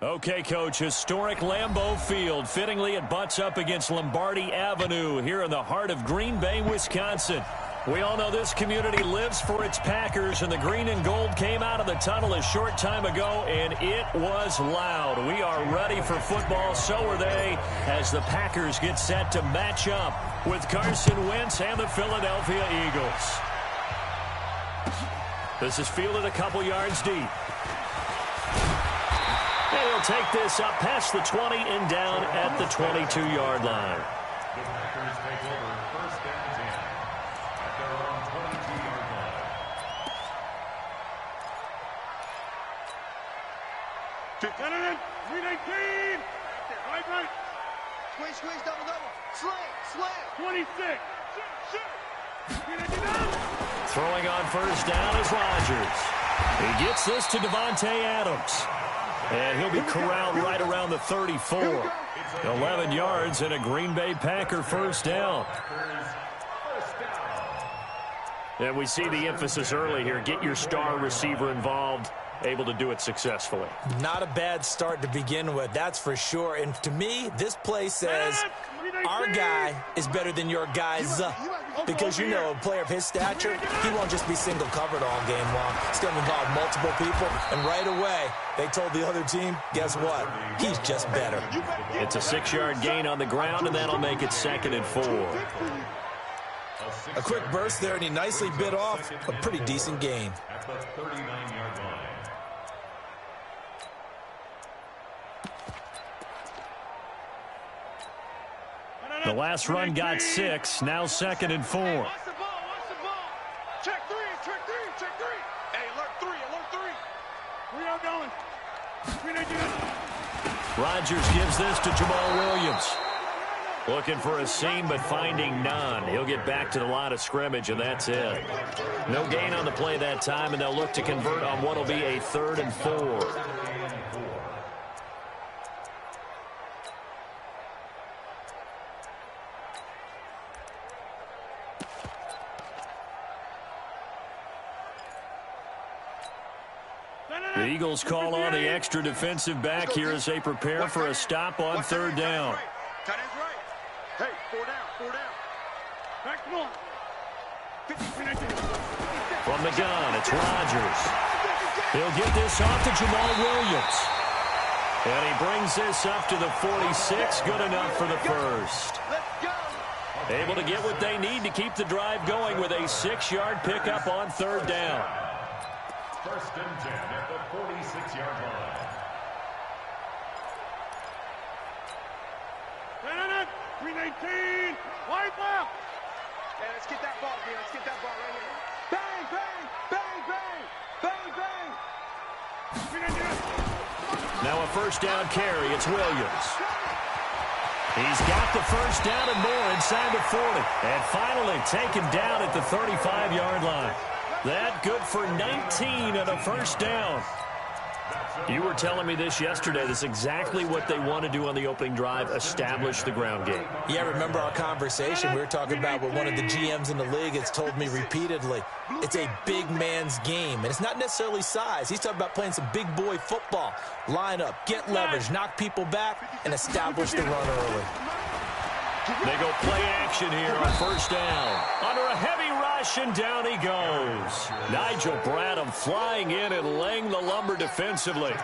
Okay, Coach, historic Lambeau Field. Fittingly, it butts up against Lombardi Avenue here in the heart of Green Bay, Wisconsin. We all know this community lives for its Packers, and the green and gold came out of the tunnel a short time ago, and it was loud. We are ready for football, so are they, as the Packers get set to match up with Carson Wentz and the Philadelphia Eagles. This is fielded a couple yards deep. And he'll take this up past the 20 and down at the 22-yard line. The Packers take over first and 10 at their own 22-yard line. To 319. Right. Squeeze, double. Slam. 26. Throwing on first down is Rodgers. He gets this to Devontae Adams. And he'll be corralled right around the 34. 11 yards and a Green Bay Packer first down. And we see the emphasis early here. Get your star receiver involved. Able to do it successfully. Not a bad start to begin with, that's for sure. And to me, this play says our guy is better than your guys. Because, you know, a player of his stature, he won't just be single covered all game long. It's going to involve multiple people. And right away, they told the other team, guess what? He's just better. It's a 6-yard gain on the ground, and that'll make it 2nd and 4. A quick burst there, and he nicely bit off a pretty decent gain. At the 39-yard line. The last run got 6. Now 2nd and 4. Watch the ball. Check three. Hey, alert three. We are going. 319. Rodgers gives this to Jamal Williams. Looking for a seam, but finding none. He'll get back to the line of scrimmage, and that's it. No gain on the play that time, and they'll look to convert on what will be a 3rd and 4. The Eagles call on the extra defensive back here as they prepare for a stop on 3rd down. Tight end's right. Hey, 4 down. Back to one. From the gun, it's Rodgers. He'll get this off to Jamal Williams. And he brings this up to the 46. Good enough for the first. Able to get what they need to keep the drive going with a 6-yard pickup on 3rd down. 1st and 10 at the 46-yard line. 319. Wide left. Yeah, let's get that ball here. Let's get that ball right here. Bang. 319. Now a first down carry. It's Williams. He's got the first down and more inside the 40. And finally taken down at the 35-yard line. That good for 19 and a first down. You were telling me this yesterday. This is exactly what they want to do on the opening drive, establish the ground game. Yeah, remember our conversation? We were talking about what one of the GMs in the league has told me repeatedly. It's a big man's game, and it's not necessarily size. He's talking about playing some big boy football. Line up, get leverage, knock people back, and establish the run early. They go play action here on first down. Under a heavy rush, and down he goes. Nigel Bradham flying in and laying the lumber defensively.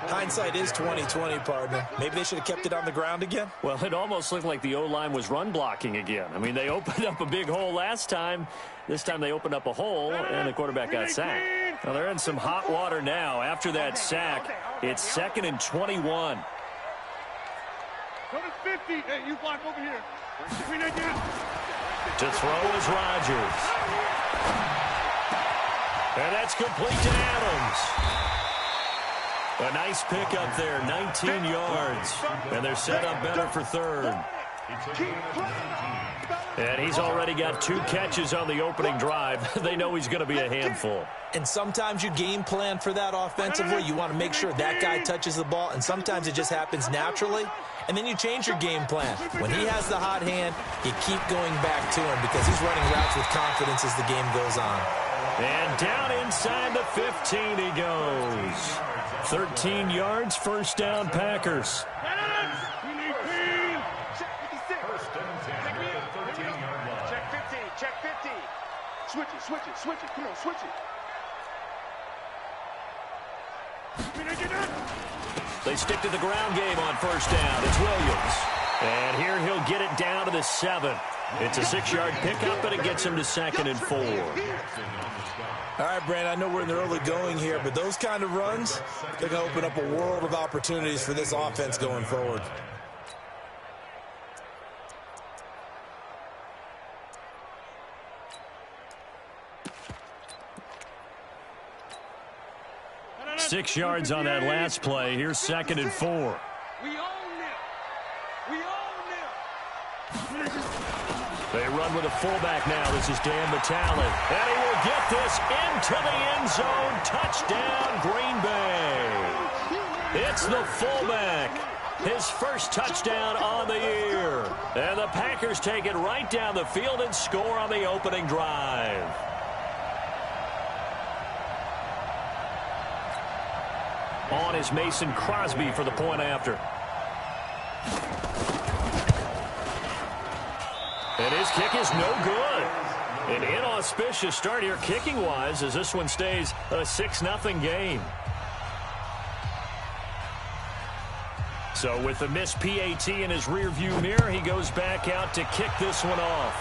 Hindsight is 20/20, partner. Maybe they should have kept it on the ground again. Well, it almost looked like the O-line was run blocking again. I mean, they opened up a big hole last time. This time they opened up a hole, and the quarterback got sacked. Now they're in some hot water now. After that sack, it's 2nd and 21. Go to 50. Hey, you block over here. 319. To throw is Rodgers. And that's complete to Adams. A nice pickup there, 19 yards. And they're set up better for 3rd. And he's already got 2 catches on the opening drive. They know he's going to be a handful. And sometimes you game plan for that offensively. You want to make sure that guy touches the ball, and sometimes it just happens naturally. And then you change your game plan. When he has the hot hand, you keep going back to him because he's running routes with confidence as the game goes on. And down inside the 15 he goes. 13 yards, first down, Packers. Check 50. Switch it. Come on, switch it. They stick to the ground game on first down. It's Williams. And here he'll get it down to the 7. It's a 6-yard pickup, and it gets him to 2nd and 4. All right, Brandon, I know we're in the early going here, but those kind of runs, they're going to open up a world of opportunities for this offense going forward. Six yards on that last play. Here's 2nd and 4. We own them. They run with a fullback now. This is Dan Vitale. And he will get this into the end zone. Touchdown, Green Bay. It's the fullback. His first touchdown on the year. And the Packers take it right down the field and score on the opening drive. On is Mason Crosby for the point after. And his kick is no good. An inauspicious start here kicking-wise as this one stays a 6-0 game. So with the missed PAT in his rearview mirror, he goes back out to kick this one off.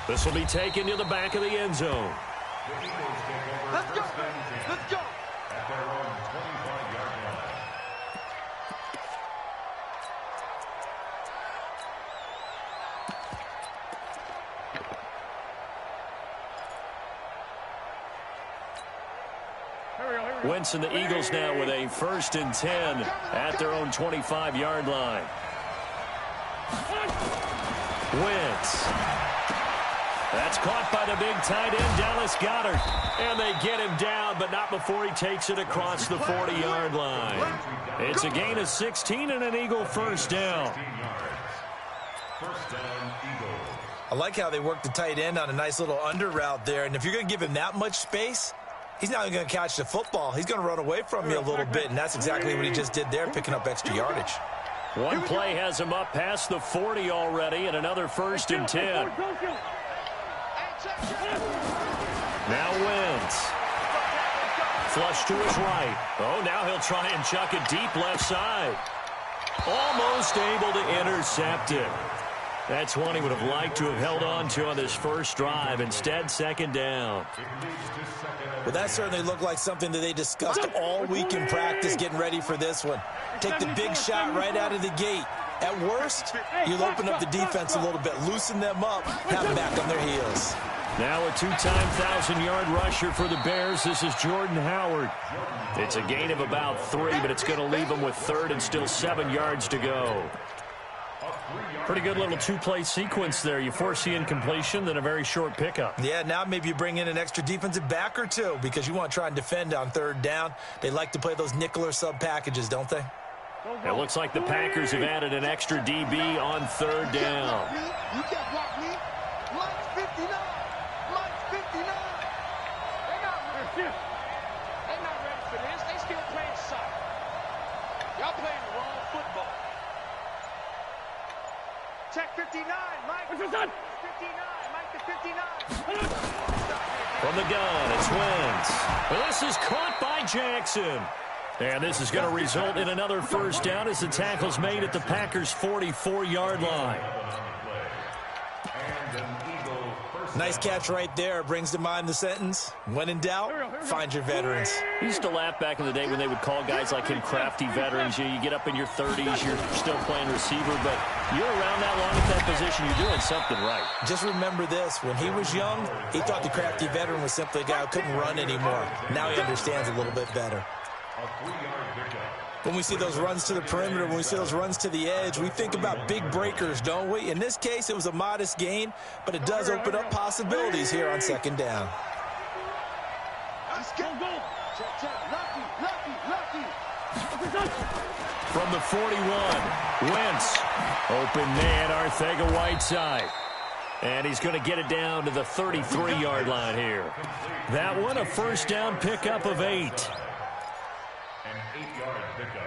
This will be taken to the back of the end zone. Let's go. At their own 25-yard line. Wentz and the Eagles now with a 1st and 10 at their own 25-yard line. Wentz. That's caught by the big tight end, Dallas Goedert. And they get him down, but not before he takes it across the 40-yard line. It's a gain of 16 and an Eagle first down. First down, Eagles. I like how they work the tight end on a nice little under route there. And if you're going to give him that much space, he's not going to catch the football. He's going to run away from you a little bit, and that's exactly what he just did there, picking up extra yardage. One play has him up past the 40 already, and another 1st and 10. Now Wentz. Flush to his right. Oh, now he'll try and chuck it deep left side. Almost able to intercept it. That's one he would have liked to have held on to on this first drive. Instead, 2nd down. Well, that certainly looked like something that they discussed all week in practice getting ready for this one. Take the big shot right out of the gate. At worst, you'll open up the defense a little bit, loosen them up, have them back on their heels. Now a 2-time 1,000-yard rusher for the Bears. This is Jordan Howard. It's a gain of about 3, but it's going to leave them with 3rd and still 7 yards to go. Pretty good little 2-play sequence there. You force the incompletion, then a very short pickup. Yeah, now maybe you bring in an extra defensive back or two because you want to try and defend on 3rd down. They like to play those nickel or sub packages, don't they? It looks like the Packers have added an extra DB on 3rd down. You can't block me. Mine's 59. Mine's 59. They're not ready for this. They still playing soccer. Y'all playing the wrong football. Check 59. Mike. What's your son? 59. Mike to 59. From the gun, it's Wentz. This is caught by Jackson. And this is going to result in another first down as the tackle's made at the Packers' 44-yard line. Nice catch right there. Brings to mind the sentence, when in doubt, find your veterans. I used to laugh back in the day when they would call guys like him crafty veterans. You get up in your 30s, you're still playing receiver, but you're around that long at that position, you're doing something right. Just remember this. When he was young, he thought the crafty veteran was simply a guy who couldn't run anymore. Now he understands a little bit better. When we see those runs to the perimeter, when we see those runs to the edge, we think about big breakers, don't we? In this case, it was a modest gain, but it does open up possibilities here on 2nd down. From the 41, Wentz. Open man, Arcega-Whiteside. And he's going to get it down to the 33-yard line here. That one, a first down pickup of 8.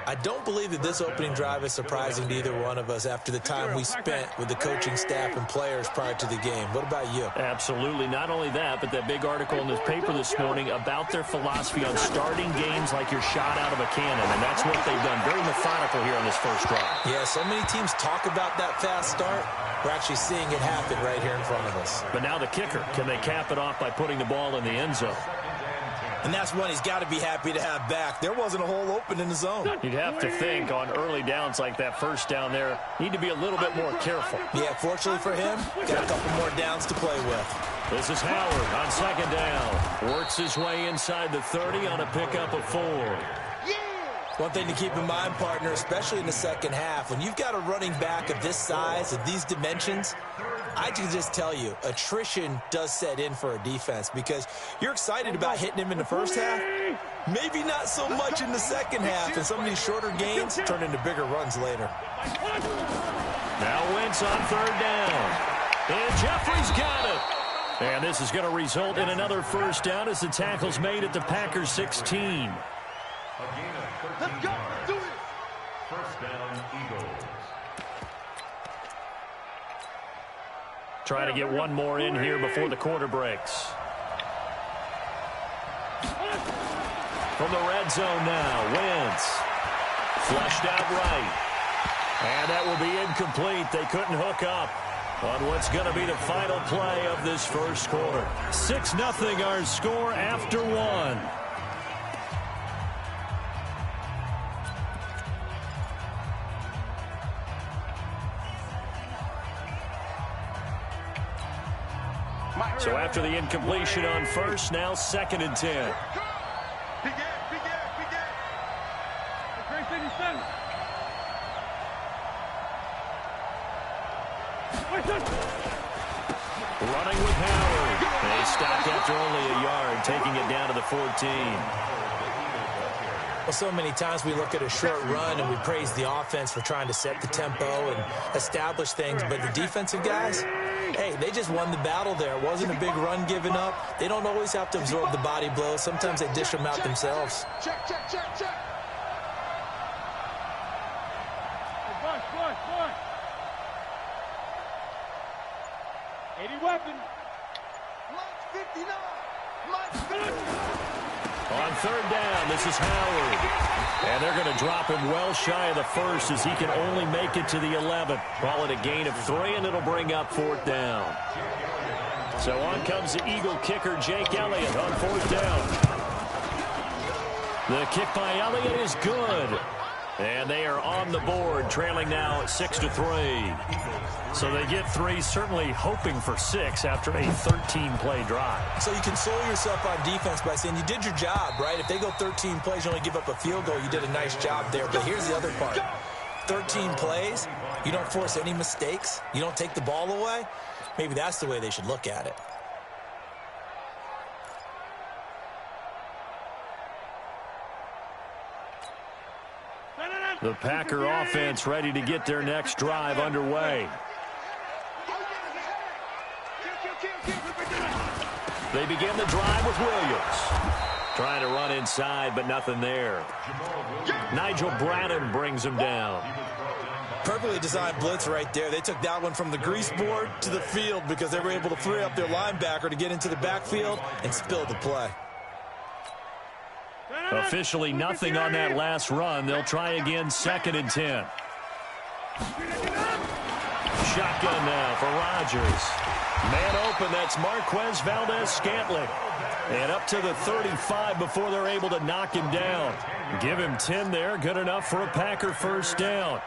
I don't believe that this opening drive is surprising to either one of us after the time we spent with the coaching staff and players prior to the game. What about you? Absolutely. Not only that, but that big article in this paper this morning about their philosophy on starting games like you're shot out of a cannon, and that's what they've done. Very methodical here on this first drive. Yeah, so many teams talk about that fast start. We're actually seeing it happen right here in front of us. But now the kicker. Can they cap it off by putting the ball in the end zone? And that's one he's got to be happy to have back. There wasn't a hole open in the zone. You'd have to think on early downs like that first down there, need to be a little bit more careful. Yeah, fortunately for him, got a couple more downs to play with. This is Howard on second down. Works his way inside the 30 on a pickup of 4. One thing to keep in mind, partner, especially in the second half, when you've got a running back of this size, of these dimensions, I can just tell you, attrition does set in for a defense because you're excited about hitting him in the first half, maybe not so much in the second half, and some of these shorter gains turn into bigger runs later. Now Wentz on third down, and Jeffrey's got it. And this is going to result in another first down as the tackle's made at the Packers 16. Let's go. Do it. First down, Eagles. Try to get one more in here before the quarter breaks. From the red zone now, Wentz. Flushed out right. And that will be incomplete. They couldn't hook up on what's going to be the final play of this first quarter. 6-0 our score after 1. So after the incompletion on first, now 2nd and 10. Big ass, big ass, big ass. Great thing you said. Running with Howard. They stopped after only a yard, taking it down to the 14. Well, so many times we look at a short run and we praise the offense for trying to set the tempo and establish things, but the defensive guys, hey, they just won the battle there. It wasn't a big run given up. They don't always have to absorb the body blows. Sometimes they dish them out themselves. Check. Boy. 80 weapon. Lunch 59. Lunch 59. On third down, this is Howard. And they're going to drop him well shy of the first as he can only make it to the 11. Call it a gain of 3, and it'll bring up 4th down. So on comes the Eagle kicker, Jake Elliott, on 4th down. The kick by Elliott is good. And they are on the board, trailing now 6-3. So they get 3, certainly hoping for 6 after a 13-play drive. So you console yourself on defense by saying you did your job, right? If they go 13 plays, you only give up a field goal, you did a nice job there. But here's the other part. 13 plays, you don't force any mistakes, you don't take the ball away. Maybe that's the way they should look at it. The Packer offense ready to get their next drive underway. They begin the drive with Williams. Trying to run inside, but nothing there. Nigel Bradham brings him down. Perfectly designed blitz right there. They took that one from the grease board to the field because they were able to free up their linebacker to get into the backfield and spill the play. Officially nothing on that last run. They'll try again, 2nd and 10. Shotgun now for Rodgers. Man open, that's Marquez Valdez-Scantling. And up to the 35 before they're able to knock him down. Give him 10 there, good enough for a Packer first down.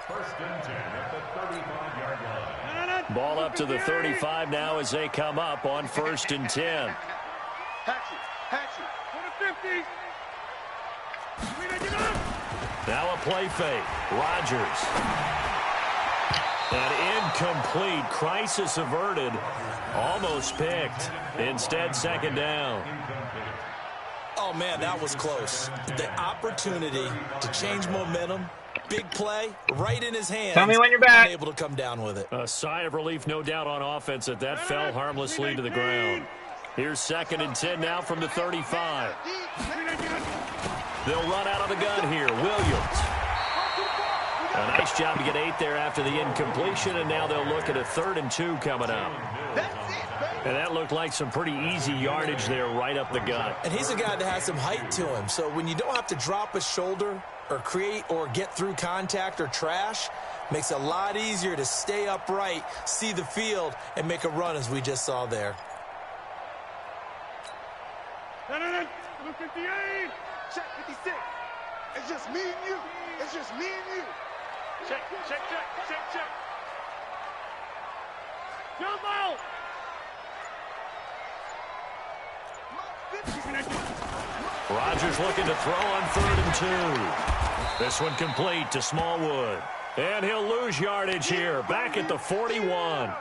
First and 10 at the 35-yard line. Ball up to the 35 now as they come up on 1st and 10. Hatchet. To the 50. Now a play fake. Rodgers. And incomplete. Crisis averted. Almost picked. Instead, 2nd down. Oh, man, that was close. The opportunity to change momentum, big play, right in his hands. Tell me when you're back. Unable to come down with it. A sigh of relief, no doubt, on offense that fell harmlessly to the ground. Here's 2nd and 10 now from the 35. They'll run out of the gun here. Williams. A nice job to get 8 there after the incompletion, and now they'll look at a 3rd and 2 coming up. And that looked like some pretty easy yardage there right up the gut. And he's a guy that has some height to him, so when you don't have to drop a shoulder or create or get through contact or trash, makes it a lot easier to stay upright, see the field, and make a run as we just saw there. 58. Check 56. It's just me and you. It's just me and you. Check. Jump out. Rodgers looking to throw on 3rd and 2. This one complete to Smallwood. And he'll lose yardage here, back at the 41.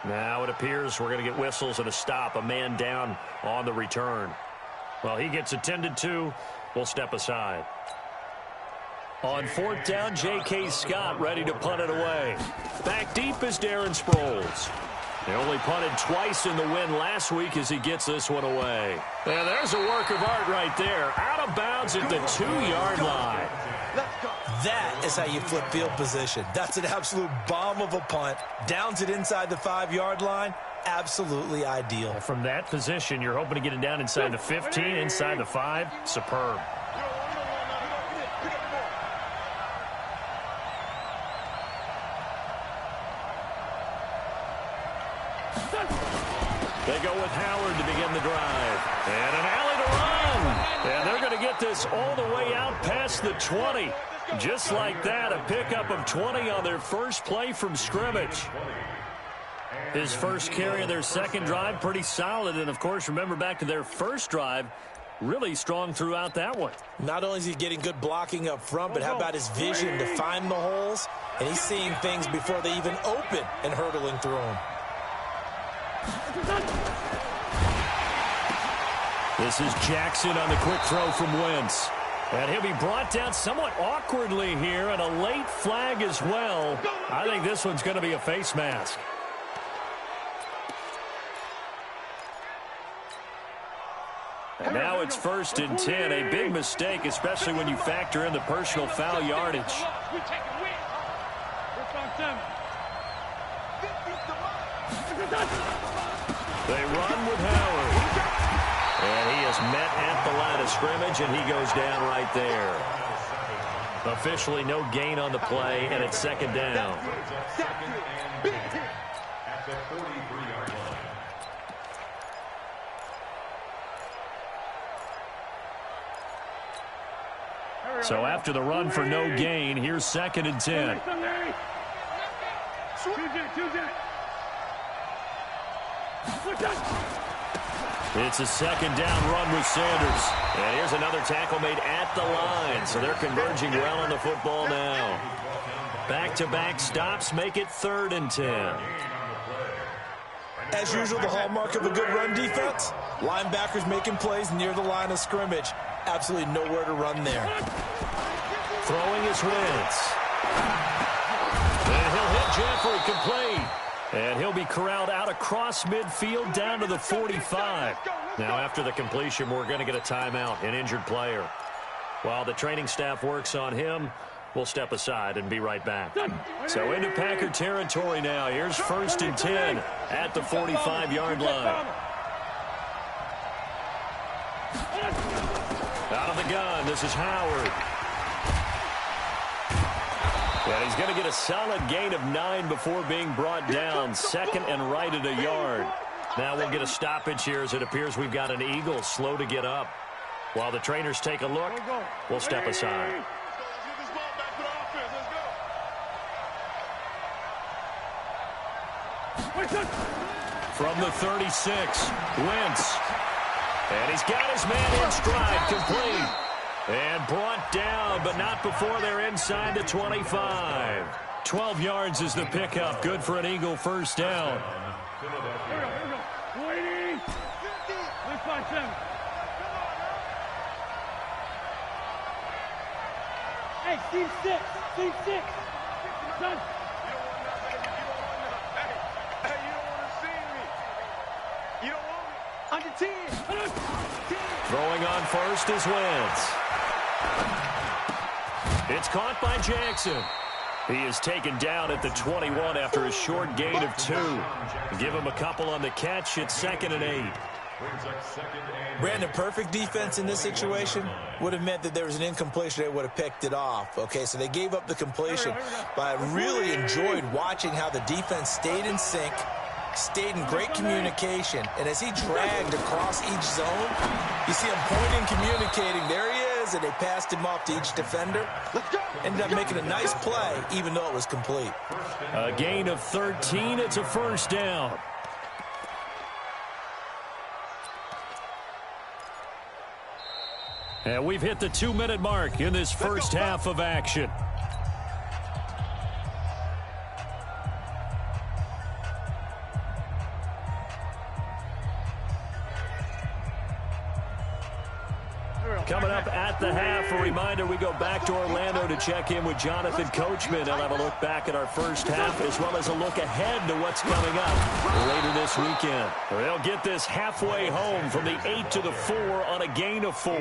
Now it appears we're going to get whistles and a stop, a man down on the return. Well, he gets attended to. We'll step aside. On 4th down, J.K. Scott ready to punt it away. Back deep is Darren Sproles. They only punted twice in the win last week as he gets this one away. And there's a work of art right there. Out of bounds at the 2-yard line. That is how you flip field position. That's an absolute bomb of a punt. Downs it inside the 5-yard line. Absolutely ideal. From that position, you're hoping to get it down inside the 15, inside the 5. Superb. They go with Howard to begin the drive. And an alley to run. And they're going to get this all the way out past the 20. Just like that, a pickup of 20 on their first play from scrimmage. His first carry of their second drive, pretty solid. And, of course, remember back to their first drive, really strong throughout that one. Not only is he getting good blocking up front, but how about his vision to find the holes? And he's seeing things before they even open and hurtling through them. This is Jackson on the quick throw from Wentz. And he'll be brought down somewhat awkwardly here, and a late flag as well. I think this one's going to be a face mask. And now it's 1st and 10, a big mistake, especially when you factor in the personal foul yardage. They run with Howard. And he is met at the line of scrimmage, and he goes down right there. Officially no gain on the play, and it's 2nd down. At the 43-yard line. So after the run for no gain, here's 2nd and 10. It's a 2nd down run with Sanders. And here's another tackle made at the line. So they're converging well on the football now. Back-to-back stops make it 3rd and 10. As usual, the hallmark of a good run defense, linebackers making plays near the line of scrimmage. Absolutely nowhere to run there. Throwing his Wentz. And he'll hit Jeffrey complete. And he'll be corralled out across midfield down to the 45. Now after the completion, we're going to get a timeout, an injured player. While the training staff works on him, we'll step aside and be right back. So into Packer territory now. Here's 1st and 10 at the 45-yard line. Out of the gun, this is Howard. And he's going to get a solid gain of 9 before being brought down. 2nd and right at a yard. Now we'll get a stoppage here as it appears we've got an Eagle slow to get up. While the trainers take a look, we'll step aside. From the 36, Wentz. And he's got his man in stride, complete. And brought down, but not before they're inside the 25. 12 yards is the pickup. Good for an Eagle first down. Here we go. 280. 657. Hey, Steve 6. Steve 6. Son. You don't want to see me. You don't want me. Throwing on first is Wentz. It's caught by Jackson. He is taken down at the 21 after a short gain of 2. Give him a couple on the catch. It's 2nd and 8. Brandon, perfect defense in this situation would have meant that there was an incompletion. They would have picked it off. Okay, so they gave up the completion. But I really enjoyed watching how the defense stayed in sync, stayed in great communication. And as he dragged across each zone, you see him pointing, communicating. There he is, and they passed him off to each defender. Ended up making a nice play, even though it was complete. A gain of 13. It's a first down. And we've hit the 2-minute mark in this first half of action. Coming up at the half, a reminder, we go back to Orlando to check in with Jonathan Coachman and have a look back at our first half as well as a look ahead to what's coming up later this weekend. They'll get this halfway home from the 8 to the 4 on a gain of 4.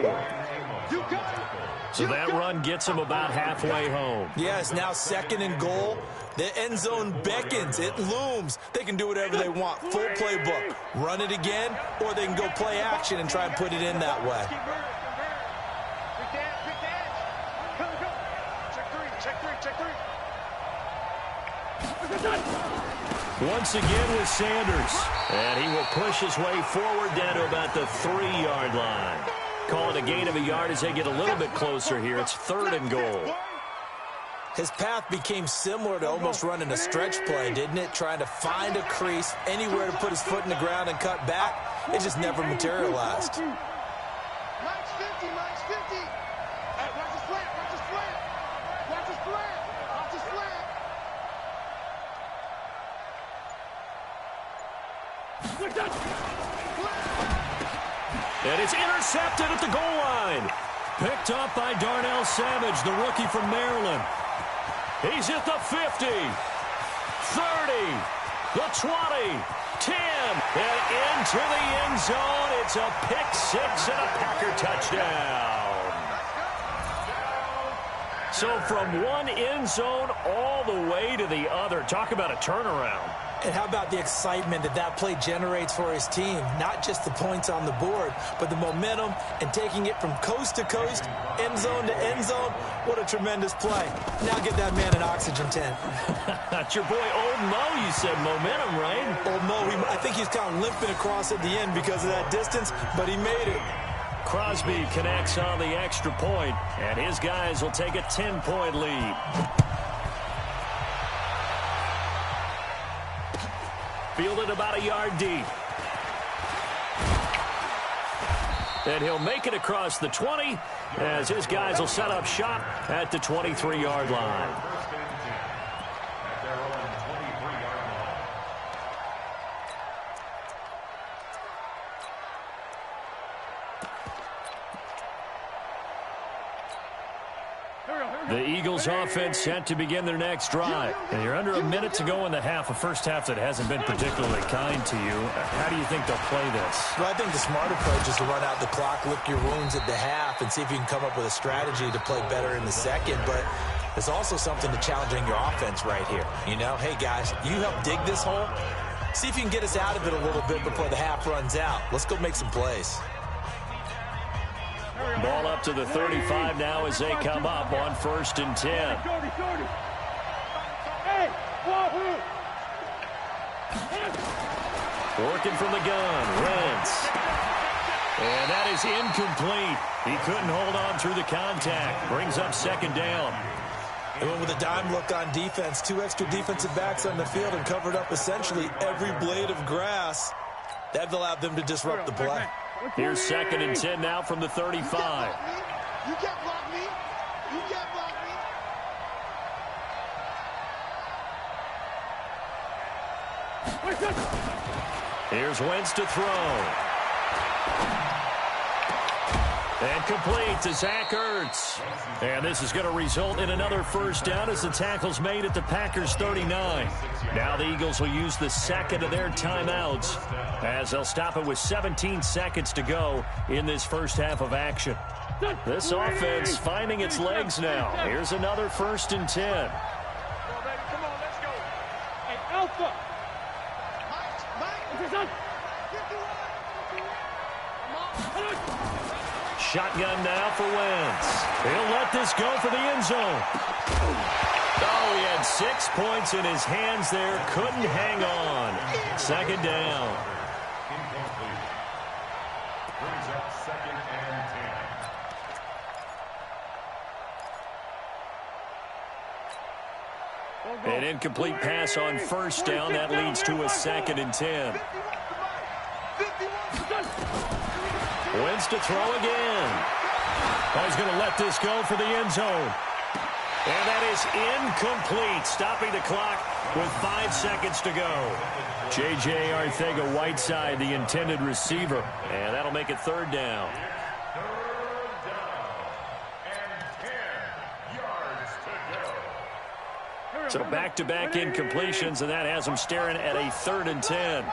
So that run gets them about halfway home. Yeah, it's now 2nd and goal. The end zone beckons. It looms. They can do whatever they want. Full playbook. Run it again, or they can go play action and try and put it in that way. Once again with Sanders. And he will push his way forward down to about the 3-yard line. Call it a gain of a yard as they get a little bit closer here. It's 3rd and goal. His path became similar to almost running a stretch play, didn't it? Trying to find a crease, anywhere to put his foot in the ground and cut back. It just never materialized. Max 50, Max 50. Hey, watch the slant, watch the slant. Watch the slant, watch the slant. And it's intercepted at the goal line. Picked up by Darnell Savage, the rookie from Maryland. He's at the 50, 30, the 20, 10, and into the end zone. It's a pick 6 and a Packer touchdown. So from one end zone all the way to the other. Talk about a turnaround. And how about the excitement that that play generates for his team? Not just the points on the board, but the momentum and taking it from coast to coast, end zone to end zone. What a tremendous play. Now get that man an oxygen tent. That's your boy Old Mo, you said. Momentum, right? Old Mo, I think he's kind of limping across at the end because of that distance, but he made it. Crosby connects on the extra point, and his guys will take a 10-point lead. Fielded about a yard deep. And he'll make it across the 20 as his guys will set up shop at the 23-yard line. The Eagles offense set to begin their next drive. And you're under a minute to go in the half, a first half that hasn't been particularly kind to you. How do you think they'll play this? Well, I think the smart approach is to run out the clock, lick your wounds at the half, and see if you can come up with a strategy to play better in the second. But there's also something to challenging your offense right here. You know, hey, guys, you help dig this hole. See if you can get us out of it a little bit before the half runs out. Let's go make some plays. Ball up to the 35 now as they come up on 1st and 10. Working from the gun, Wentz. And that is incomplete. He couldn't hold on through the contact. Brings up 2nd down. They went with a dime look on defense. 2 extra defensive backs on the field and covered up essentially every blade of grass. That allowed them to disrupt the play. Here's 2nd and 10 now from the 35. You can't block me. You can't block me. Here's Wentz to throw. And complete to Zach Ertz. And this is going to result in another first down as the tackle's made at the Packers 39. Now the Eagles will use the second of their timeouts as they'll stop it with 17 seconds to go in this first half of action. This offense finding its legs now. Here's another 1st and 10. Come on, baby. Come on, let's go. Hey, Alpha. Mike. Shotgun now for Wentz. He'll let this go for the end zone. Oh, he had 6 points in his hands there. Couldn't hang on. 2nd down. Incomplete. Brings up 2nd and 10. An incomplete pass on 1st down. That leads to a 2nd and 10. Wentz to throw again. He's going to let this go for the end zone. And that is incomplete, stopping the clock with 5 seconds to go. J.J. Arcega-Whiteside, the intended receiver. And that'll make it 3rd down. 3rd down and 10 yards to go. So back-to-back incompletions, and that has them staring at a 3rd and 10.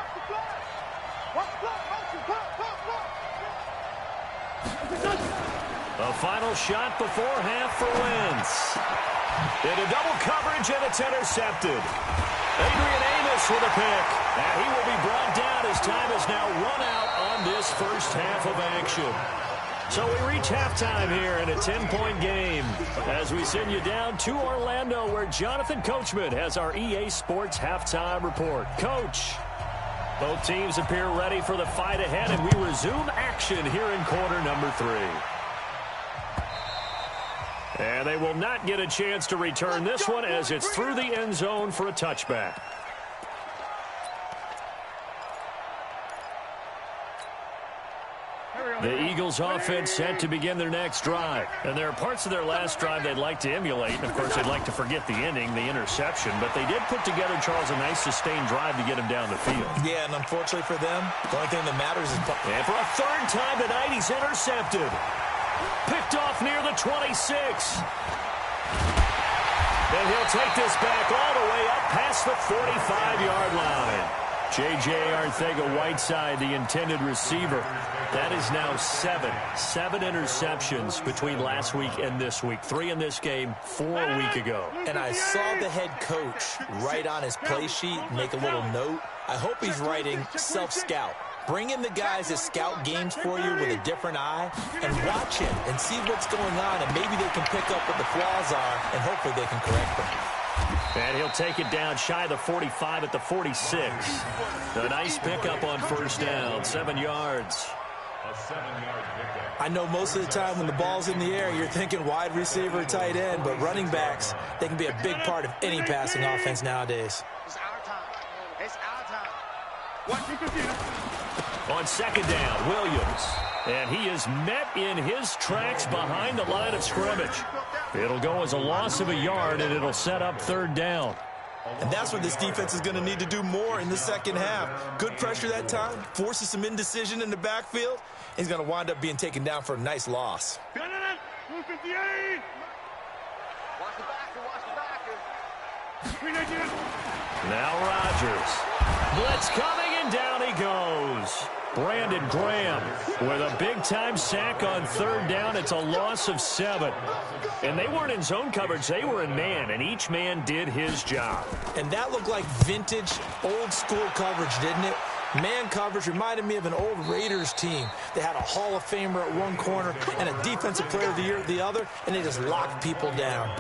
A final shot before half for Wentz. Into double coverage, and it's intercepted. Adrian Amos with a pick. And he will be brought down as time is now run out on this first half of action. So we reach halftime here in a 10-point game as we send you down to Orlando, where Jonathan Coachman has our EA Sports halftime report. Coach, both teams appear ready for the fight ahead, and we resume action here in quarter number 3. And they will not get a chance to return this one as it's through the end zone for a touchback. The Eagles offense set to begin their next drive. And there are parts of their last drive they'd like to emulate. And, of course, they'd like to forget the ending, the interception. But they did put together, Charles, a nice sustained drive to get him down the field. Yeah, and unfortunately for them, the only thing that matters is... And for a 3rd time tonight, he's intercepted. Picked off near the 26. And he'll take this back all the way up past the 45-yard line. J.J. Arcega-Whiteside, the intended receiver. That is now 7 interceptions between last week and this week. 3 in this game, 4 a week ago. And I saw the head coach write on his play sheet, make a little note. I hope he's writing self-scout. Bring in the guys that scout games for you with a different eye and watch him and see what's going on, and maybe they can pick up what the flaws are, and hopefully they can correct them. And he'll take it down shy of the 45 at the 46. A nice pickup on 1st down, 7 yards. A 7-yard pickup. I know most of the time when the ball's in the air, you're thinking wide receiver, tight end, but running backs, they can be a big part of any passing offense nowadays. It's our time. It's our time. What you can do? On 2nd down, Williams. And he is met in his tracks behind the line of scrimmage. It'll go as a loss of a yard, and it'll set up 3rd down. And that's what this defense is going to need to do more in the second half. Good pressure that time, forces some indecision in the backfield. He's going to wind up being taken down for a nice loss. 258. Watch the backer. Now Rodgers. Blitz coming, and down he goes. Brandon Graham with a big-time sack on 3rd down. It's a loss of 7. And they weren't in zone coverage. They were in man, and each man did his job. And that looked like vintage, old-school coverage, didn't it? Man coverage reminded me of an old Raiders team. They had a Hall of Famer at one corner and a Defensive Player of the Year at the other, and they just locked people down.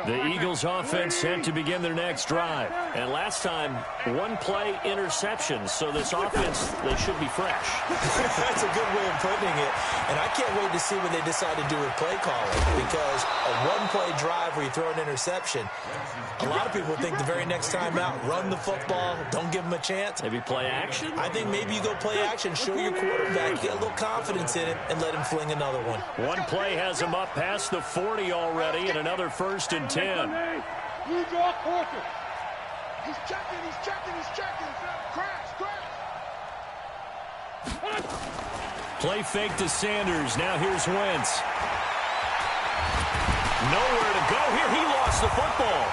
The Eagles offense set to begin their next drive. And last time, 1-play interceptions. So this offense, they should be fresh. That's a good way of putting it. And I can't wait to see what they decide to do with play calling, because a 1-play drive where you throw an interception, a lot of people think the very next time out, run the football, don't give them a chance. Maybe play action? I think maybe you go play action, show your quarterback, get a little confidence in him, and let him fling another one. 1 play has him up past the 40 already, and another 1st and 10. You draw quarter. He's checking. Crash. Play fake to Sanders. Now here's Wentz. Nowhere to go here. He lost the football.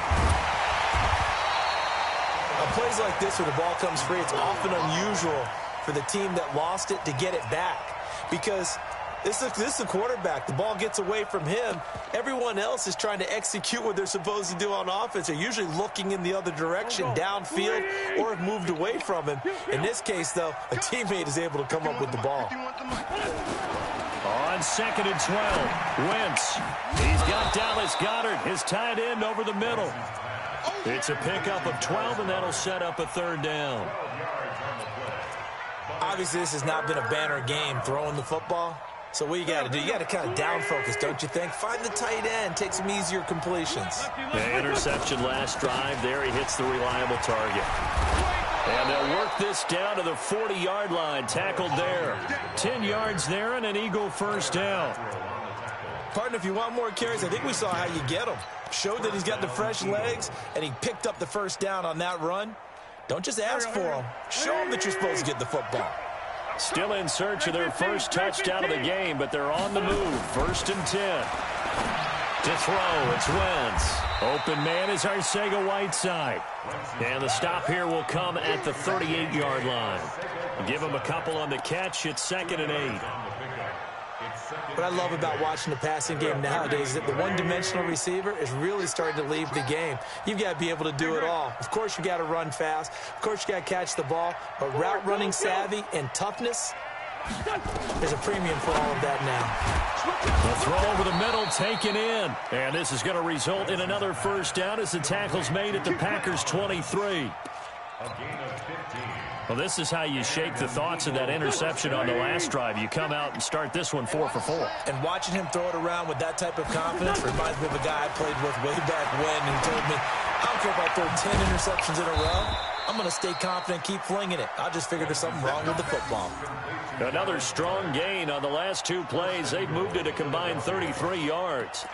Plays like this where the ball comes free, it's often unusual for the team that lost it to get it back. Because this is a quarterback. The ball gets away from him. Everyone else is trying to execute what they're supposed to do on offense. They're usually looking in the other direction, downfield, or have moved away from him. In this case, though, a teammate is able to come up with the ball. On 2nd and 12, Wentz. He's got Dallas Goedert, his tight end, over the middle. It's a pickup of 12, and that'll set up a 3rd down. Obviously, this has not been a banner game throwing the football. So what you got to do, you got to kind of down focus, don't you think? Find the tight end, take some easier completions. The interception last drive. There he hits the reliable target. And they'll work this down to the 40-yard line. Tackled there. 10 yards there and an Eagle 1st down. Partner, if you want more carries, I think we saw how you get them. Showed that he's got the fresh legs, and he picked up the 1st down on that run. Don't just ask for them. Show them that you're supposed to get the football. Still in search of their first touchdown of the game, but they're on the move. 1st and 10. To throw, it's Wentz. Open man is Arcega-Whiteside. And the stop here will come at the 38-yard line. Give him a couple on the catch. It's 2nd and 8. What I love about watching the passing game nowadays is that the one-dimensional receiver is really starting to leave the game. You've got to be able to do it all. Of course, you got to run fast. Of course, you got to catch the ball. But route running savvy and toughness, there's a premium for all of that now. The throw over the middle taken in. And this is going to result in another 1st down as the tackle's made at the Packers' 23. Well, this is how you shake the thoughts of that interception on the last drive. You come out and start this one 4 for 4. And watching him throw it around with that type of confidence reminds me of a guy I played with way back when who told me, I don't care if I throw 10 interceptions in a row. I'm going to stay confident, keep flinging it. I just figured there's something wrong with the football. Another strong gain on the last 2 plays. They've moved it a combined 33 yards.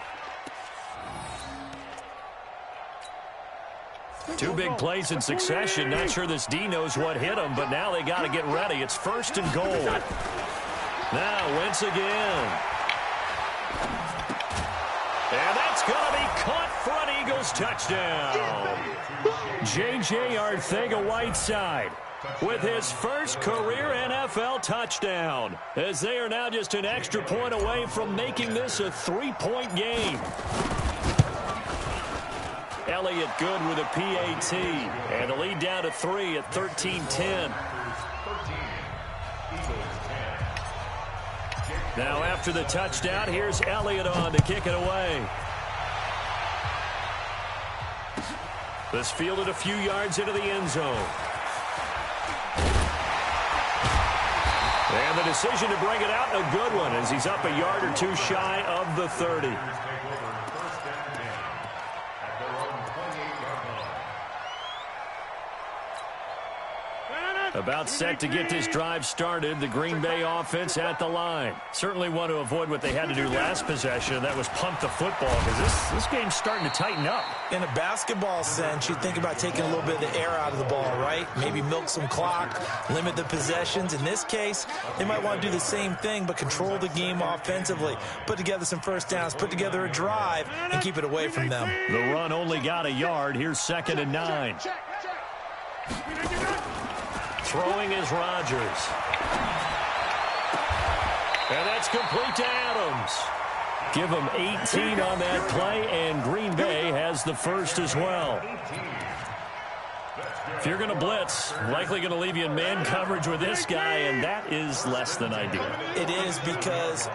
2 big plays in succession. Not sure this D knows what hit him, but now they got to get ready. It's 1st and goal. Now Wentz again. And that's going to be caught for an Eagles touchdown. J.J. Arcega-Whiteside with his first career NFL touchdown, as they are now just an extra point away from making this a 3-point game. Elliott good with a PAT, and the lead down to 3 at 13-10. Now after the touchdown, here's Elliott on to kick it away. This fielded a few yards into the end zone. And the decision to bring it out, a good one, as he's up a yard or 2 shy of the 30. About set to get this drive started. The Green Bay offense at the line. Certainly want to avoid what they had to do last possession. That was pump the football, because this game's starting to tighten up. In a basketball sense, you think about taking a little bit of the air out of the ball, right? Maybe milk some clock, limit the possessions. In this case, they might want to do the same thing, but control the game offensively. Put together some 1st downs, put together a drive, and keep it away from them. The run only got a yard. Here's 2nd and 9. Throwing is Rodgers. And that's complete to Adams. Give him 18 on that play, and Green Bay has the first as well. If you're going to blitz, likely going to leave you in man coverage with this guy, and that is less than ideal. It is, because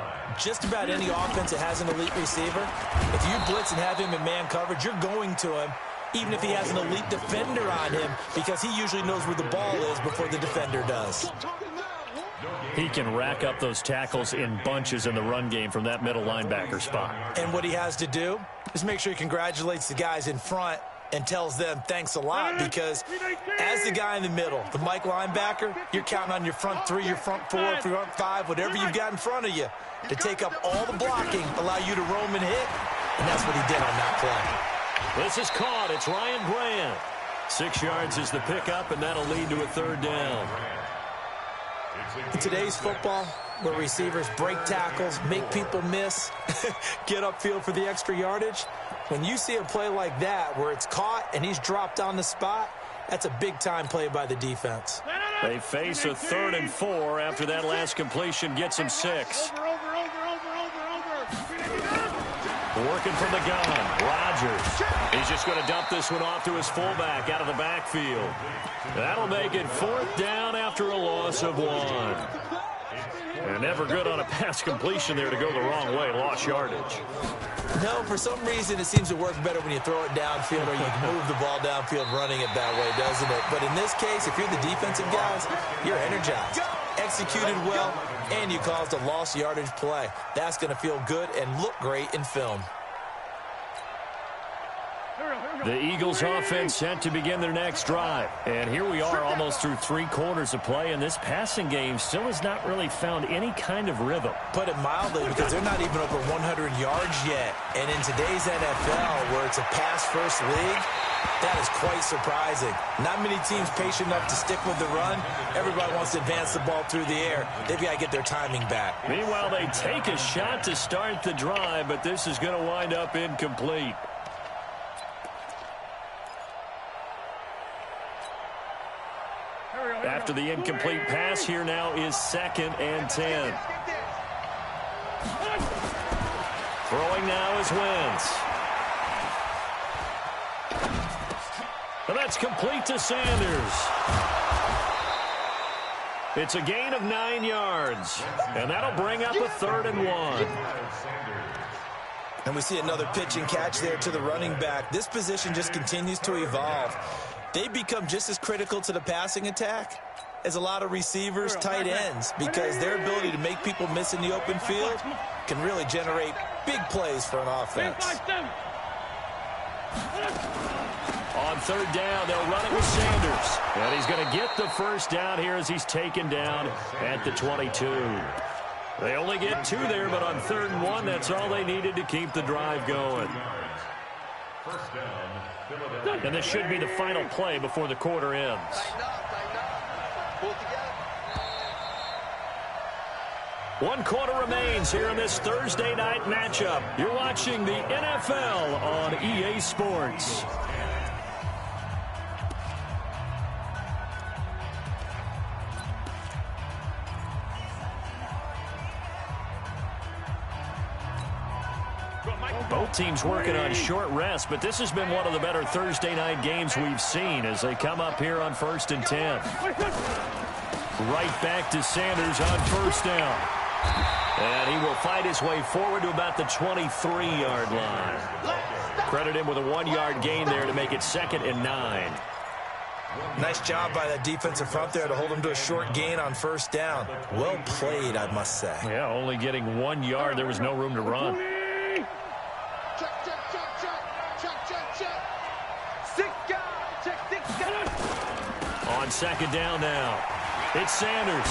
just about any offense that has an elite receiver, if you blitz and have him in man coverage, you're going to him, even if he has an elite defender on him, because he usually knows where the ball is before the defender does. He can rack up those tackles in bunches in the run game from that middle linebacker spot. And what he has to do is make sure he congratulates the guys in front and tells them thanks a lot, because as the guy in the middle, the Mike linebacker, you're counting on your front 3, your front 4, your front 5, whatever you've got in front of you to take up all the blocking, allow you to roam and hit, and that's what he did on that play. This is caught. It's Ryan Grant. 6 yards is the pickup, and that'll lead to a 3rd down. In today's football, where receivers break tackles, make people miss, get upfield for the extra yardage, when you see a play like that where it's caught and he's dropped on the spot, that's a big-time play by the defense. They face a 3rd and 4 after that last completion gets him 6. Working from the gun, Rodgers. He's just going to dump this one off to his fullback out of the backfield. That'll make it 4th down after a loss of 1. And never good on a pass completion there to go the wrong way. Lost yardage. No, for some reason it seems to work better when you throw it downfield or you can move the ball downfield running it that way, doesn't it? But in this case, if you're the defensive guys, you're energized, executed well, and you caused a lost yardage play. That's going to feel good and look great in film. The Eagles offense set to begin their next drive. And here we are almost through 3 quarters of play, and this passing game still has not really found any kind of rhythm. Put it mildly, because they're not even over 100 yards yet. And in today's NFL, where it's a pass-first league, that is quite surprising. Not many teams patient enough to stick with the run. Everybody wants to advance the ball through the air. They've got to get their timing back. Meanwhile, they take a shot to start the drive, but this is going to wind up incomplete. After the incomplete pass, here now is 2nd and 10. Throwing now is Wentz. And that's complete to Sanders. It's a gain of 9 yards. And that'll bring up a 3rd and 1. And we see another pitch and catch there to the running back. This position just continues to evolve. They become just as critical to the passing attack as a lot of receivers, tight ends, because their ability to make people miss in the open field can really generate big plays for an offense. On 3rd down, they'll run it with Sanders. And he's going to get the 1st down here as he's taken down at the 22. They only get 2 there, but on 3rd and 1, that's all they needed to keep the drive going. And this should be the final play before the quarter ends. One quarter remains here in this Thursday night matchup. You're watching the NFL on EA Sports. Both teams working on short rest, but this has been one of the better Thursday night games we've seen as they come up here on 1st and 10. Right back to Sanders on 1st down. And he will fight his way forward to about the 23-yard line. Credit him with a 1-yard gain there to make it 2nd and 9. Nice job by that defensive front there to hold him to a short gain on 1st down. Well played, I must say. Yeah, only getting 1 yard. There was no room to run. On 2nd down now, it's Sanders.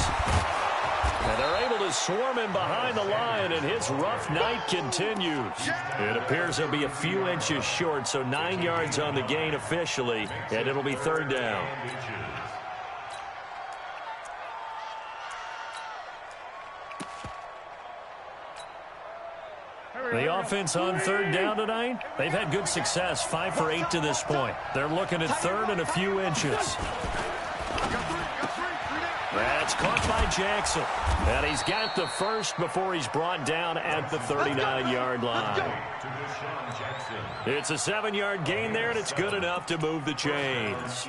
And they're able to swarm him behind the line, and his rough night continues. It appears he'll be a few inches short, so 9 yards on the gain officially, and it'll be 3rd down. The offense on 3rd down tonight, they've had good success, 5 for 8 to this point. They're looking at 3rd and a few inches. That's caught by Jackson. And he's got the 1st before he's brought down at the 39-yard line. It's a 7-yard gain there, and it's good enough to move the chains.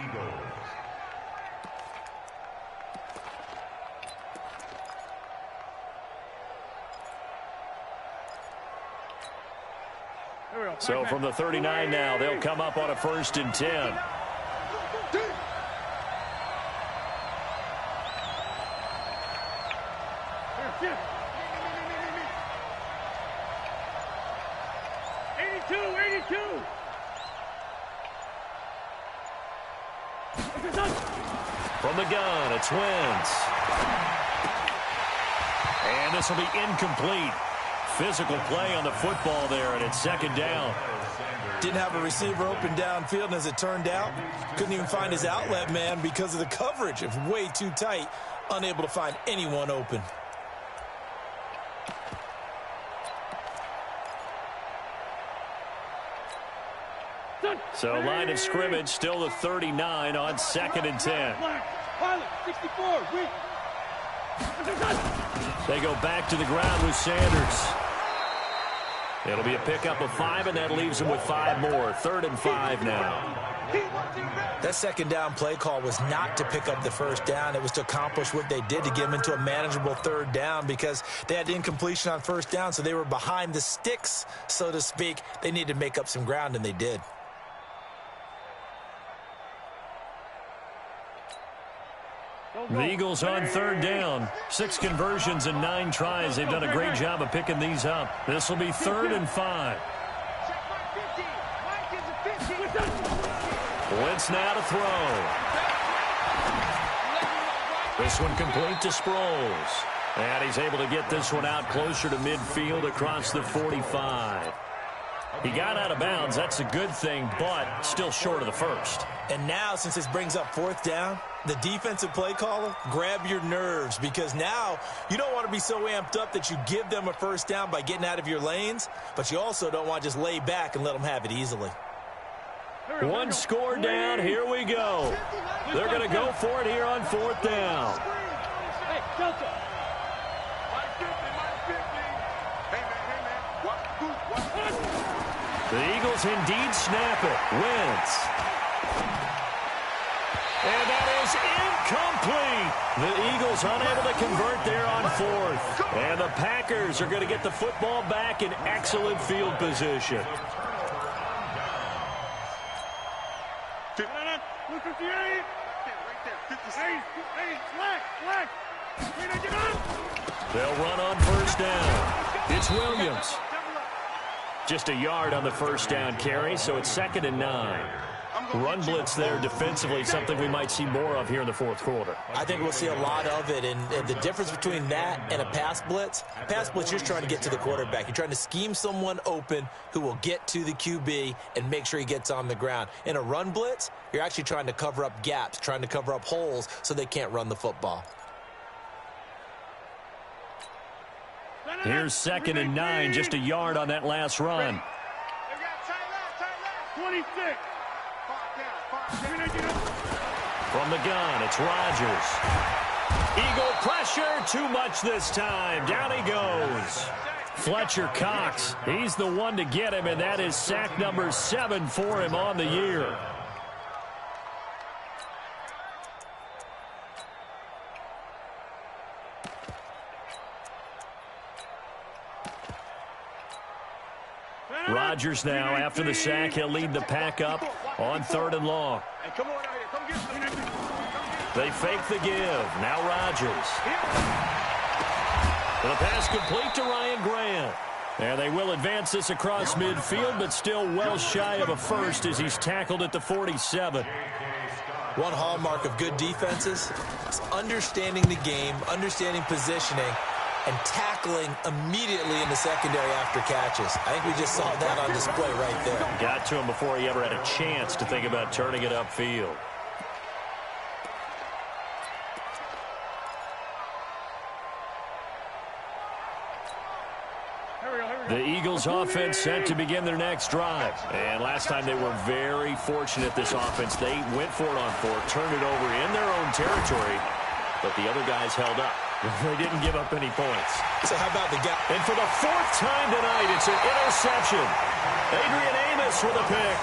So from the 39 now, they'll come up on a 1st and 10. From the gun, it's Wentz. And this will be incomplete. Physical play on the football there, and it's 2nd down. Didn't have a receiver open downfield, and as it turned out, couldn't even find his outlet man because of the coverage. It was way too tight unable to find anyone open. So line of scrimmage still the 39 on 2nd and 10. They go back to the ground with Sanders. It'll be a pickup of 5, and that leaves them with 5 more. 3rd and 5 now. That second down play call was not to pick up the first down. It was to accomplish what they did, to get them into a manageable 3rd down, because they had incompletion on 1st down, so they were behind the sticks, so to speak. They needed to make up some ground, and they did. The Eagles on 3rd down. 6 conversions and 9 tries. They've done a great job of picking these up. This will be 3rd and 5. Wentz now to throw. This one complete to Sproles. And he's able to get this one out closer to midfield across the 45. He got out of bounds. That's a good thing, but still short of the first. And now, since this brings up 4th down, the defensive play caller, grab your nerves, because now you don't want to be so amped up that you give them a 1st down by getting out of your lanes, but you also don't want to just lay back and let them have it easily. 1 score down. Here we go. They're going to go for it here on 4th down. The Eagles indeed snap it. Wentz. And that is incomplete. The Eagles unable to convert there on 4th. And the Packers are going to get the football back in excellent field position. They'll run on 1st down. It's Williams. Just a yard on the 1st down carry, so it's 2nd and 9. Run blitz there defensively, something we might see more of here in the 4th quarter. I think we'll see a lot of it, and the difference between that and a pass blitz, you're just trying to get to the quarterback. You're trying to scheme someone open who will get to the QB and make sure he gets on the ground. In a run blitz, you're actually trying to cover up gaps, trying to cover up holes so they can't run the football. Here's 2nd and 9, just a yard on that last run. 26. From the gun, it's Rodgers. Eagle pressure, too much this time. Down he goes. Fletcher Cox, he's the one to get him, and that is sack number 7 for him on the year. Rodgers now, after the sack, he'll lead the pack up on 3rd and long. They fake the give. Now Rodgers. The pass complete to Ryan Grant. And they will advance this across midfield, but still well shy of a first as he's tackled at the 47. One hallmark of good defenses is understanding the game, understanding positioning, and tackling immediately in the secondary after catches. I think we just saw that on display right there. Got to him before he ever had a chance to think about turning it upfield. The Eagles offense set to begin their next drive. And last time they were very fortunate, this offense. They went for it on 4th, turned it over in their own territory, but the other guys held up. They didn't give up any points. So how about the guy? And for the 4th time tonight, it's an interception. Adrian Amos with a pick.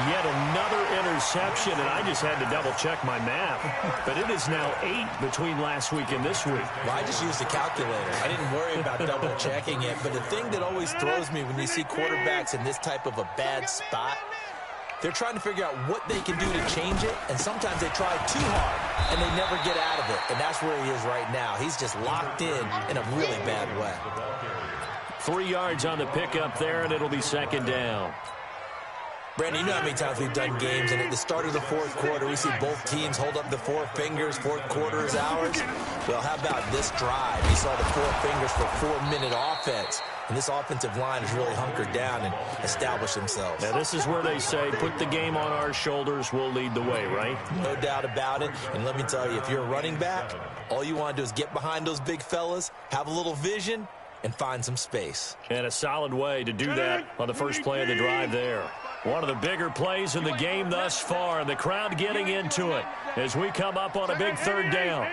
Yet another interception, and I just had to double-check my math. But it is now 8 between last week and this week. Well, I just used a calculator. I didn't worry about double-checking it. But the thing that always throws me when you see quarterbacks in this type of a bad spot, they're trying to figure out what they can do to change it, and sometimes they try too hard, and they never get out of it. And that's where he is right now. He's just locked in a really bad way. 3 yards on the pickup there, and it'll be 2nd down. Brandon, you know how many times we've done games, and at the start of the 4th quarter, we see both teams hold up the 4 fingers, 4th quarter is ours. Well, how about this drive? You saw the 4 fingers for 4-minute offense. and this offensive line has really hunkered down and established themselves. Now, this is where they say, put the game on our shoulders, we'll lead the way, right? No doubt about it. And let me tell you, if you're a running back, all you want to do is get behind those big fellas, have a little vision, and find some space. And a solid way to do that on the first play of the drive there. One of the bigger plays in the game thus far, and the crowd getting into it as we come up on a big third down.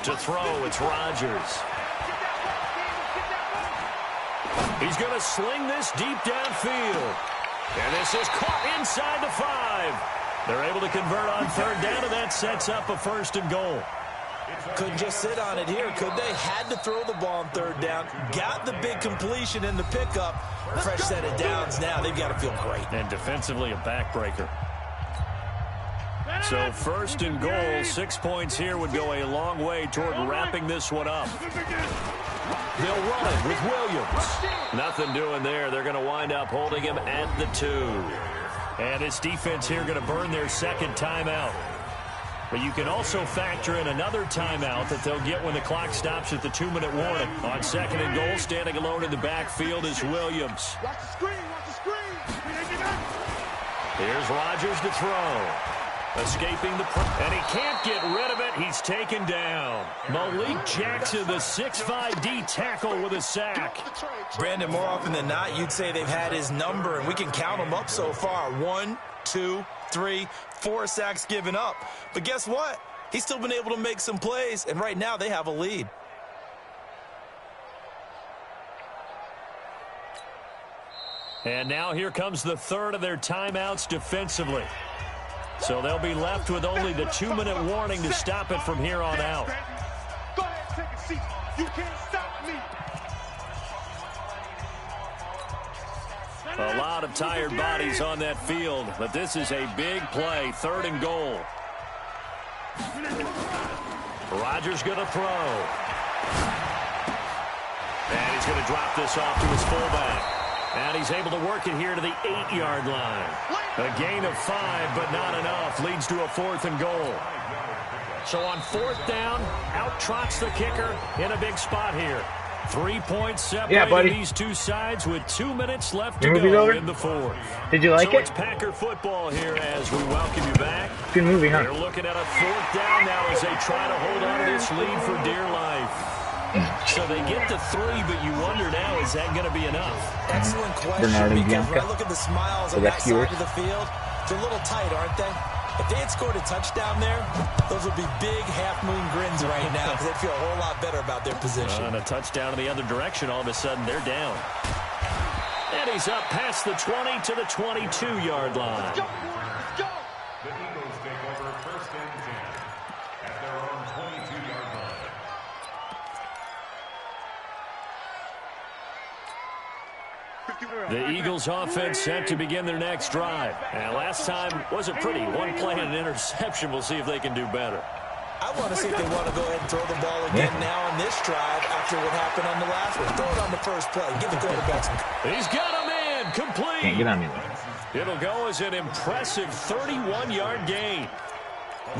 To throw, it's Rodgers. He's going to sling this deep downfield. And this is caught inside the 5. They're able to convert on third down, and that sets up a 1st and goal. Couldn't just sit on it here, could they? Had to throw the ball on third down. Got the big completion in the pickup. Fresh set of downs now. They've got to feel great. And defensively, a backbreaker. So 1st and goal, 6 points here would go a long way toward wrapping this one up. They'll run it with Williams. Nothing doing there. They're going to wind up holding him at the 2. And this defense here going to burn their 2nd timeout. But you can also factor in another timeout that they'll get when the clock stops at the 2-minute warning. On 2nd and goal, standing alone in the backfield is Williams. Watch the screen, watch the screen. Here's Rodgers to throw. Escaping the and he can't get rid of it. He's taken down. Malik Jackson, the 6'5" D tackle with a sack. Brandon, more often than not, you'd say they've had his number, and we can count them up so far. 1, 2, 3, 4 sacks given up. But guess what? He's still been able to make some plays, and right now they have a lead. And now here comes the 3rd of their timeouts defensively. So they'll be left with only the 2-minute warning to stop it from here on out. Go ahead, take a seat. You can't stop me. A lot of tired bodies on that field, but this is a big play, 3rd and goal. Rodgers going to throw. And he's going to drop this off to his fullback. And he's able to work it here to the 8-yard line. A gain of 5, but not enough. Leads to a 4th and goal. So on 4th down, out trots the kicker in a big spot here. 3 points separating these two sides with 2 minutes left to go in the 4th. Did you like it? It's Packer football here as we welcome you back. Good movie, huh? They're looking at a 4th down now as they try to hold on to this lead for dear life. So they get to 3, but you wonder now, is that going to be enough? Excellent question, because when I look at the smiles on that side of the field, they're a little tight, aren't they? If they had scored a touchdown there, those would be big half-moon grins right now because they'd feel a whole lot better about their position. And a touchdown in the other direction, all of a sudden they're down. And he's up past the 20 to the 22-yard line. Let's go, let's go. The Eagles take over 1st and 10 at their own 22-yard line. The Eagles offense set to begin their next drive. And last time wasn't pretty. 1 play and an interception. We'll see if they can do better. I want to see if they want to go ahead and throw the ball again now on this drive after what happened on the last one. Throw it on the first play. Give the quarterback some. He's got a man. Complete. Can't get on me though. It'll go as an impressive 31-yard gain.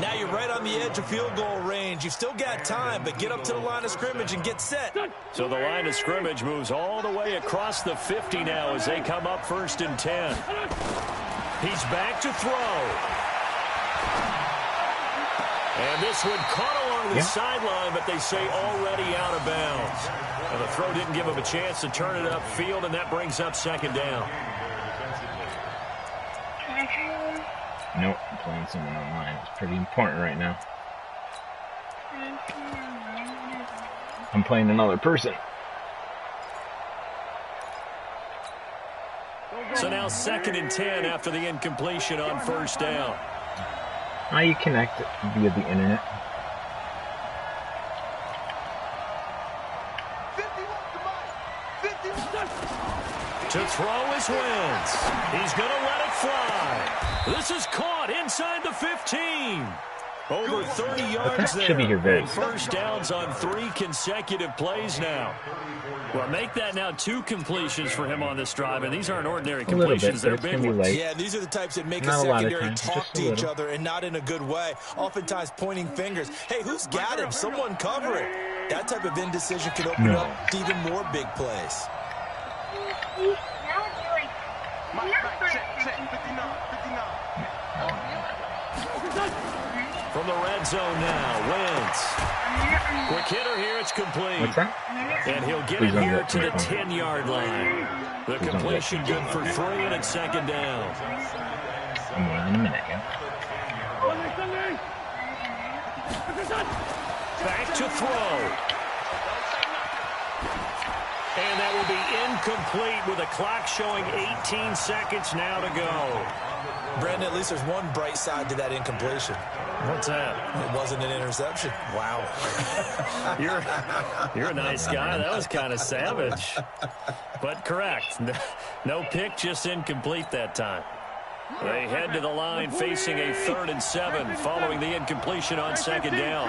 Now you're right on the edge of field goal range. You've still got time, but get up to the line of scrimmage and get set. So the line of scrimmage moves all the way across the 50 now as they come up 1st and 10. He's back to throw. And this one caught along the sideline, but they say already out of bounds. And the throw didn't give him a chance to turn it upfield, and that brings up 2nd down. Nope, I'm playing someone online. It's pretty important right now. I'm playing another person. So now 2nd and 10 after the incompletion on 1st down. Now you connect via the internet. To throw is Wentz. He's going to let it fly. This is caught inside the 15. Over 30 yards That should be your there. very First downs on 3 consecutive plays now. Well, make that now 2 completions for him on this drive, and these aren't ordinary completions. They're big ones. Yeah, these are the types that make a Not a lot of secondary times, talk just a to each little. other and not in a good way. Oftentimes pointing fingers. Hey, who's got him? Someone cover it. That type of indecision could open up to even more big plays. From the red zone now, Wentz. Quick hitter here, it's complete. What's that? And he'll get it here to the 10-yard line. The completion good for 3, and it's second down. More than a minute, yeah. Back to throw. And that will be incomplete with the clock showing 18 seconds now to go. Brandon, at least there's one bright side to that incompletion. What's that? It wasn't an interception. Wow. You're a nice guy. That was kind of savage. But correct. No pick, just incomplete that time. They head to the line facing a 3rd and 7 following the incompletion on second down.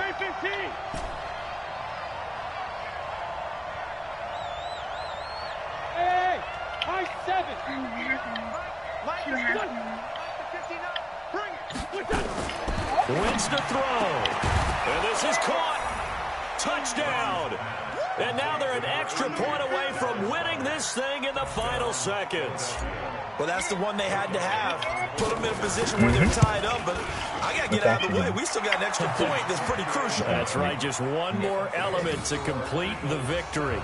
Hey, high 7. Wins the throw. And this is caught. Touchdown. And now they're an extra point away from winning this thing in the final seconds. Well, that's the one they had to have. Put them in a position where they're tied up, but I got to get out of the way. We still got an extra point that's pretty crucial. That's right. Just one more element to complete the victory.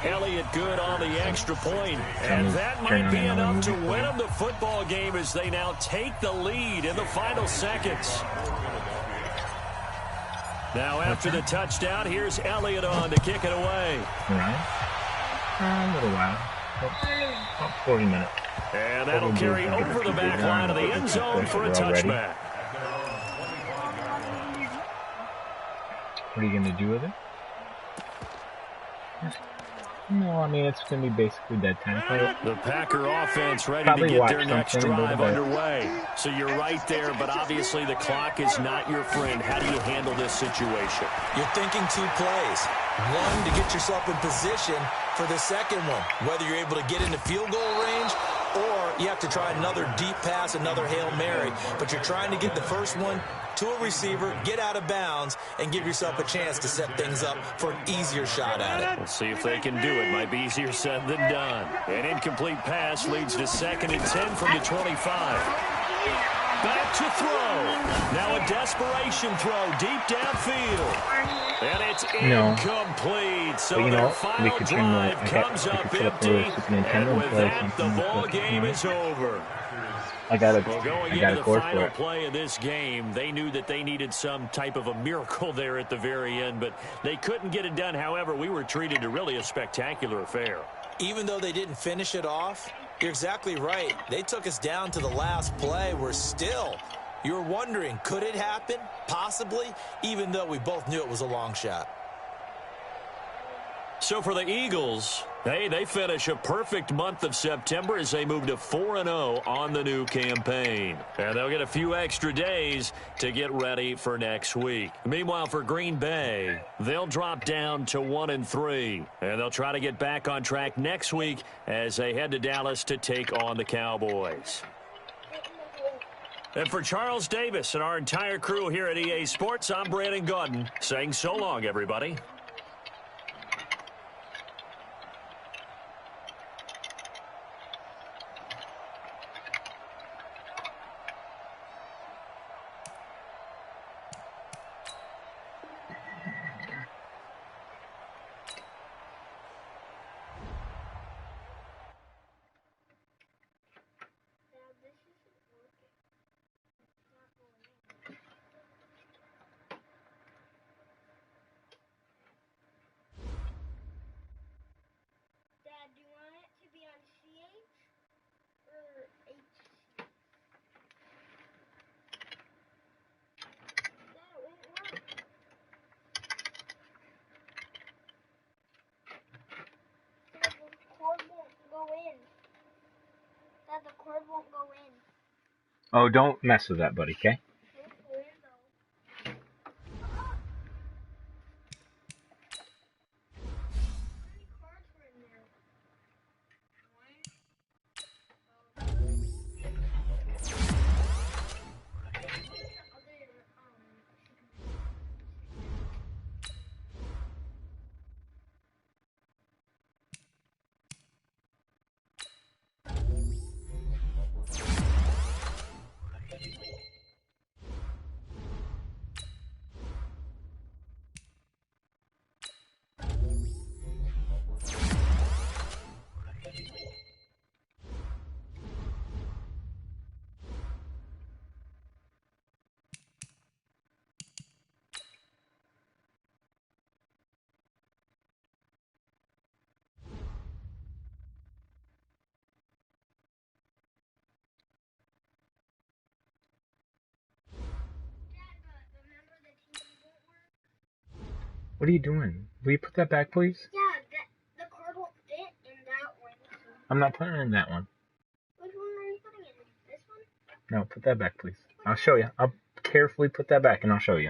Elliott good on the extra point, and that might be enough to win them the football game as they now take the lead in the final seconds. Now after the touchdown, here's Elliott on to kick it away. Right. A little while. About 40 minutes. And that'll carry over the back line of the end zone for a touchback. What are you going to do with it? No, I mean, it's going to be basically dead time. The Packer offense ready Probably to get their next something, drive underway. So you're right there, but obviously the clock is not your friend. How do you handle this situation? You're thinking 2 plays. One, to get yourself in position for the second one, whether you're able to get into field goal range or you have to try another deep pass, another Hail Mary. But you're trying to get the first one to a receiver, get out of bounds, and give yourself a chance to set things up for an easier shot at it. We'll see if they can do it. Might be easier said than done. An incomplete pass leads to 2nd and 10 from the 25. Back to throw. Now a desperation throw deep downfield. And it's incomplete. So their final drive comes up empty. And with that, the ball game is over. Going into the final play of this game, they knew that they needed some type of a miracle there at the very end, but they couldn't get it done. However, we were treated to really a spectacular affair. Even though they didn't finish it off, you're exactly right. They took us down to the last play. We're still, you were wondering, could it happen? Possibly, even though we both knew it was a long shot. So for the Eagles, they finish a perfect month of September as they move to 4-0 on the new campaign. And they'll get a few extra days to get ready for next week. Meanwhile, for Green Bay, they'll drop down to 1-3. And they'll try to get back on track next week as they head to Dallas to take on the Cowboys. And for Charles Davis and our entire crew here at EA Sports, I'm Brandon Gaudin saying so long, everybody. The cord won't go in. Oh, don't mess with that, buddy, okay? What are you doing? Will you put that back, please? Yeah, the card won't fit in that one. I'm not putting it in that one. Which one are you putting it in? This one? No, put that back, please. I'll show you. I'll carefully put that back, and I'll show you.